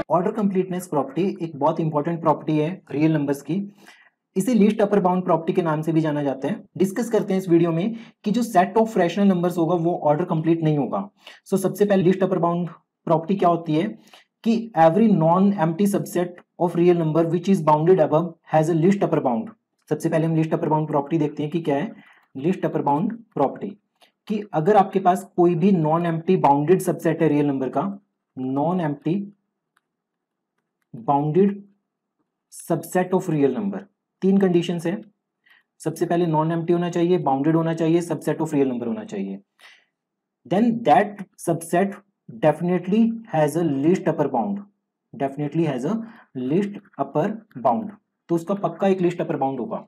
Order completeness property एक बहुत important property है रियल नंबर्स की। इसे लीस्ट अपर बाउंड प्रॉपर्टी के नाम से भी जाना जाता है। डिस्कस करते हैं इस वीडियो में कि जो सेट ऑफ रैशनल नंबर्स होगा वो ऑर्डर कंप्लीट नहीं होगा। सबसे पहले लीस्ट अपर बाउंड प्रॉपर्टी क्या होती है कि every non empty subset of real number which is bounded above has a least upper bound. सबसे पहले हम लीस्ट अपर बाउंड प्रॉपर्टी देखते हैं कि क्या है लीस्ट अपर बाउंड प्रॉपर्टी। कि अगर आपके पास कोई भी नॉन एम्प्टी बाउंडेड सबसेट है रियल नंबर का, non empty bounded subset of real number, तीन कंडीशंस है। सबसे पहले नॉन एम्प्टी होना चाहिए, बाउंडेड होना चाहिए, सबसेट ऑफ रियल नंबर होना चाहिए। Then that subset definitely has a least upper bound, definitely has a least upper bound. तो उसका पक्का एक लीस्ट अपर बाउंड होगा।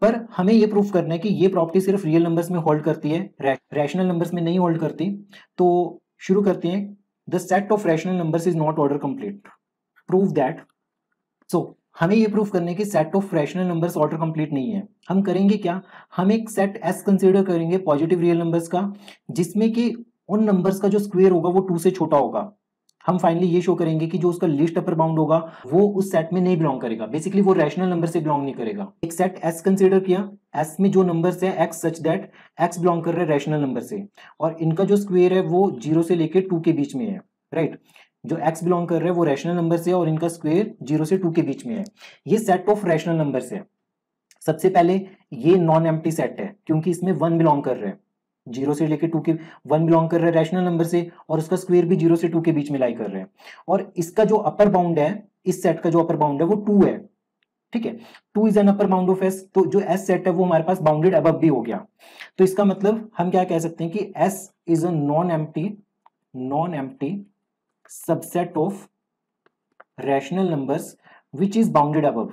पर हमें यह प्रूफ करना है कि ये प्रॉपर्टी सिर्फ रियल नंबर्स में होल्ड करती है, रैशनल नंबर्स में नहीं होल्ड करती। तो शुरू करते हैं। The set of rational numbers is not order complete, prove that. हमें ये प्रूफ करने की set of rational numbers order complete नहीं है। हम करेंगे क्या, हम एक सेट एस कंसीडर करेंगे पॉजिटिव रियल नंबर्स का, जिसमें कि उन नंबर्स का जो स्क्वायर होगा वो 2 से छोटा होगा। हम फाइनली ये शो करेंगे कि जो उसका लीस्ट अपर बाउंड होगा वो उस सेट में नहीं बिलोंग करेगा, बेसिकली वो रैशनल नंबर से बिलोंग नहीं करेगा। एक सेट एस कंसीडर किया, एस में जो नंबर्स है x such that x belong कर रहे हैं रैशनल नंबर से, और इनका जो स्क्वायर है वो 0 से लेकर 2 के बीच में है, राइट। जो x बिलोंग कर रहे हैं वो रैशनल नंबर से और इनका स्क्वायर 0 से 2 के बीच में है। ये सेट ऑफ रैशनल नंबर्स है। सबसे पहले ये नॉन एम्प्टी सेट है क्योंकि इसमें 1 बिलोंग कर रहे हैं, 0 से लेकर 2 के 1 बिलोंग कर रहे हैं रैशनल नंबर से, और उसका स्क्वायर भी 0 से 2 के बीच में लाई कर रहे हैं। और इसका जो अपर बाउंड है, इस सेट का जो अपर बाउंड है वो 2 है, ठीक है। 2 is an upper bound of S. तो जो एस सेट है वो हमारे पास बाउंडेड अबव भी हो गया। तो इसका मतलब हम क्या कह सकते हैं कि S is a non empty subset of rational numbers which is bounded above,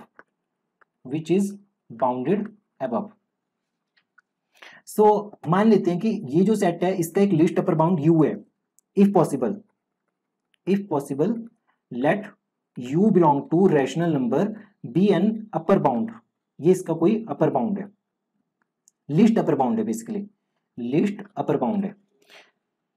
so मान लेते हैं कि ये जो सेट है इसका एक लिस्ट अपर बाउंड u है। if possible let u belong to rational number be an upper bound। ये इसका कोई अपर बाउंड है, लिस्ट अपर बाउंड है, बेसिकली लिस्ट अपर बाउंड है।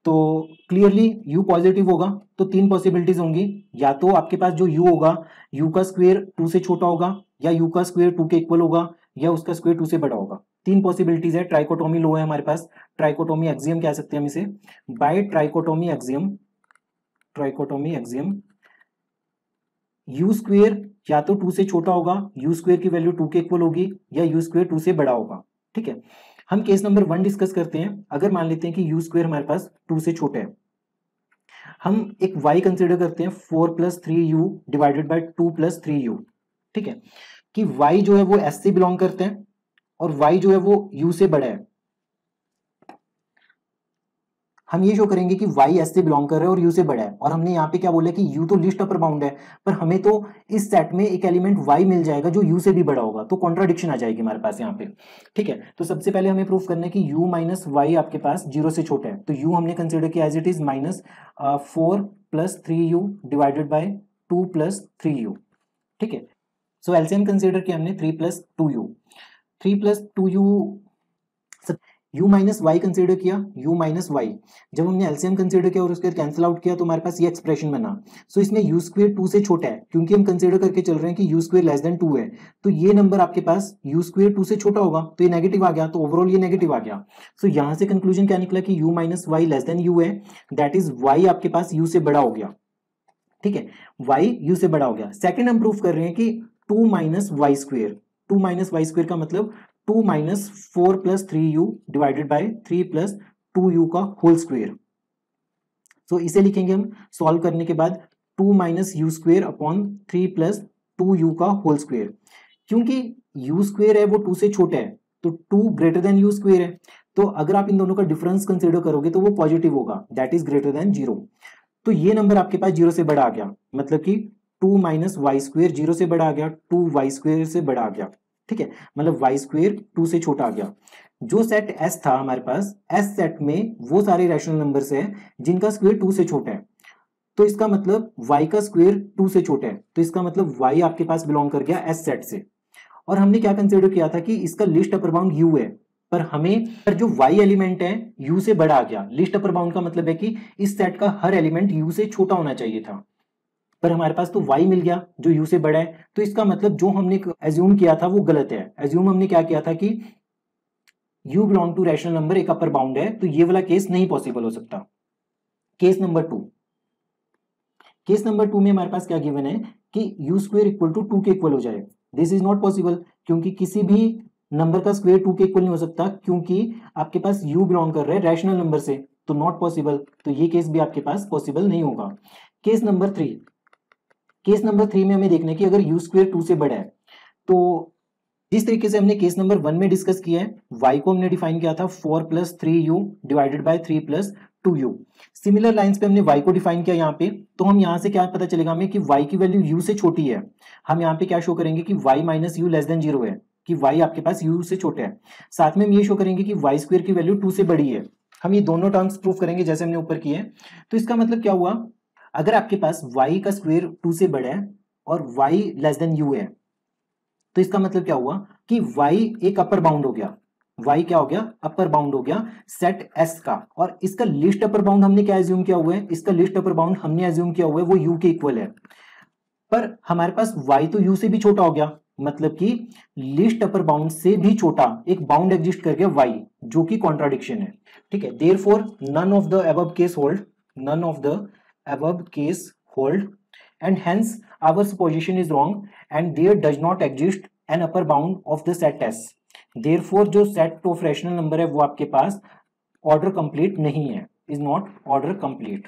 तो क्लियरली u पॉजिटिव होगा तो 3 पॉसिबिलिटीज होंगी। या तो आपके पास जो u होगा u का स्क्वायर 2 से छोटा होगा, या u का स्क्वायर 2 के इक्वल होगा, या उसका स्क्वायर 2 से बड़ा होगा। 3 पॉसिबिलिटीज है। ट्राइकोटोमी लो है हमारे पास, ट्राइकोटोमी एक्सियम कह सकते हैं हम इसे। By trichotomy axiom u square या तो 2 से छोटा होगा, u स्क्वायर की वैल्यू 2 के इक्वल होगी, या u स्क्वायर 2 से बड़ा होगा, ठीक है। हम केस नंबर 1 डिस्कस करते हैं। अगर मान लेते हैं कि u स्क्वायर हमारे पास 2 से छोटा है, हम एक y कंसीडर करते हैं 4 + 3u डिवाइडेड बाय 2 + 3u, ठीक है। कि y जो है वो s से बिलोंग करते हैं और y जो है वो u से बड़ा है। हम ये शो करेंगे कि y s से बिलोंग कर रहा है और u से बड़ा है। और हमने यहाँ पे क्या बोला कि u तो लिस्ट अपर बाउंड है, पर हमें तो इस सेट में एक एलिमेंट y मिल जाएगा जो u से भी बड़ा होगा, तो कॉन्ट्राडिक्शन आ जाएगी हमारे पास यहाँ पे, ठीक है। तो सबसे पहले हमें प्रूफ करना है कि u माइनस वाई आपके पास 0 से छोटा है। तो u हमने कंसिडर किया as it is -4 + 3u divided by 2 + 3u, ठीक है। सो एलसीएम कंसिडर किया हमने 3 + 2u, 3 + 2u, u minus y consider किया, u माइनस वाई। जब हमने एलसीएम कंसिडर किया और उसके कैंसिल आउट किया तो हमारे पास ये एक्सप्रेशन बना। सो इसमें u स्क्वायर 2 से छोटा है क्योंकि हम कंसिडर करके चल रहे हैं कि u स्क्वायर लेस देन 2 है। तो ये नंबर आपके पास u स्क्वायर 2 से छोटा होगा तो ये नेगेटिव आ गया, तो ओवरऑल ये नेगेटिव आ गया। सो यहां से कंक्लूजन क्या निकला कि u minus y less than u है, दैट इज y आपके पास u से बड़ा हो गया, ठीक है। y u से बड़ा हो गया। सेकेंड हम प्रूफ कर रहे हैं कि 2 माइनस वाई स्क्वायर का मतलब 2 - 4 + 3u डिवाइडेड बाय 3 + 2u का होल स्क्वायर। सो इसे लिखेंगे हम सॉल्व करने के बाद 2 - u स्क्वायर अपॉन 3 + 2u का होल स्क्वायर। क्योंकि u स्क्वायर है वो 2 से छोटा है तो 2 ग्रेटर देन u स्क्वायर है, तो अगर आप इन दोनों का डिफरेंस कंसिडर करोगे तो वो पॉजिटिव होगा, दैट इज ग्रेटर देन 0। तो ये नंबर आपके पास 0 से बड़ा आ गया, मतलब कि 2 - वाई स्क्वायर 0 से बड़ा आ गया, 2 वाई स्क्वायर से बड़ा आ गया, ठीक है। मतलब y स्क्वायर 2 से छोटा आ गया। जो सेट s था हमारे पास, s सेट में वो सारे रैशनल नंबर्स हैं जिनका स्क्वायर 2 से छोटा है। तो इसका मतलब y का स्क्वायर 2 से छोटा है, तो इसका मतलब y आपके पास बिलोंग कर गया s सेट से। और हमने क्या कंसीडर किया था कि इसका लिस्ट अपर बाउंड u है, पर हमें पर जो y एलिमेंट है u से बड़ा आ गया। लिस्ट अपर बाउंड का मतलब है कि इस सेट का हर एलिमेंट u से छोटा होना चाहिए था, पर हमारे पास तो y मिल गया जो u से बड़ा है। तो इसका मतलब जो हमने एज्यूम किया था वो गलत है। एज्यूम हमने क्या किया था कि u belong to rational number एक अपर बाउंड है, तो ये वाला केस नहीं पॉसिबल हो सकता। केस नंबर 2, केस नंबर 2 में हमारे पास क्या गिवन है कि u स्क्वायर इक्वल टू 2 के इक्वल हो जाए। दिस इज नॉट पॉसिबल, क्योंकि किसी भी नंबर का स्क्वायर 2 के इक्वल नहीं हो सकता, क्योंकि आपके पास u बिलोंग कर रहा है रैशनल नंबर से, तो नॉट पॉसिबल। तो ये केस भी आपके पास पॉसिबल नहीं होगा। केस नंबर 3, केस नंबर 3 में हमें देखना है कि अगर u स्क्वायर 2 से बड़ा है, तो जिस तरीके से हमने केस नंबर 1 में डिस्कस किया है, y को हमने डिफाइन किया था 4 + 3u divided bye 3 + 2u। Similar lines पे हमने y को डिफाइन किया यहाँ पे, तो हम यहाँ से क्या पता चलेगा हमें कि y की वैल्यू u से छोटी है। हम यहाँ पे क्या शो करेंगे कि y - u < 0 है, कि y आपके पास u से छोटा है। साथ में हम ये शो करेंगे कि y स्क्वायर की वैल्यू 2 से बड़ी है। हम ये दोनों टर्म्स प्रूव करेंगे जैसे हमने ऊपर किए। तो इसका मतलब क्या हुआ, अगर आपके पास y का स्क्वायर 2 से बड़ा है और y < u है, तो इसका मतलब क्या हुआ कि y एक अपर बाउंड हो गया। y क्या हो गया, अपर बाउंड हो गया सेट S का। और इसका लिस्ट अपर बाउंड हमने क्या एज्यूम किया हुआ है, इसका लिस्ट अपर बाउंड हमने एज्यूम किया हुआ है वो u के इक्वल है। पर हमारे पास y तो u से भी छोटा हो गया, मतलब कि लिस्ट अपर बाउंड से भी छोटा एक बाउंड एग्जिस्ट कर गया y, जो कि कॉन्ट्राडिक्शन है। ठीक है, therefore none of the above case hold, none of the above case hold, and hence our supposition is wrong and there does not exist an upper bound of the set S. Therefore जो set of rational number है वो आपके पास order complete नहीं है, is not order complete.